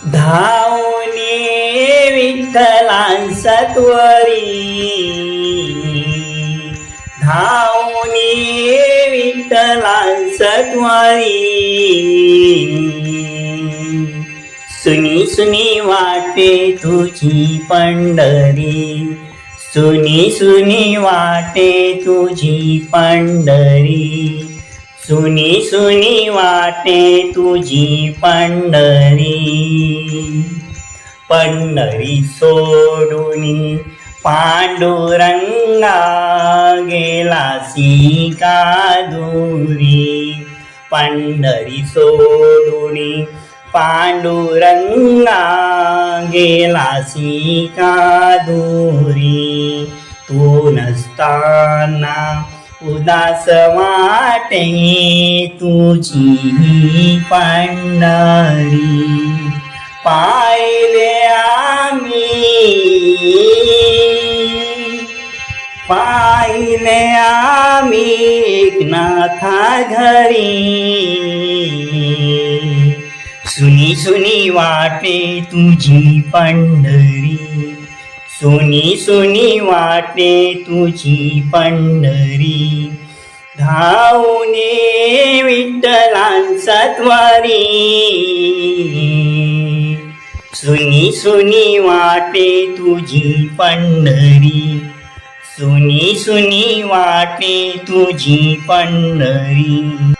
धावणे विठ्ठलांचा त्वरी, धावणे विठ्ठलांचा त्वरी. सुनी सुनी वाटे तुझी पंढरी, सुनी सुनी वाटे तुझी पंढरी, सुनी सुनी वाटे तुझी पंढरी. पंढरी सोडून पांडुरंगा गेलासी का दूरी, पंढरी सोडून पांडुरंगा गेलासी का दूरी. तू नसताना उदास वाटे तुझी पंढरी. पाहिले आम्ही, पाहिले आम्ही एकनाथा घरी. सुनी सुनी वाटे तुझी पंढरी, सुनी सुनी वाटे तुझी पंढरी. धावणे विठ्ठलांचा त्वरी, सुनी सुनी वाटे तुझी पंढरी, सुनी सुनी वाटे तुझी पंढरी.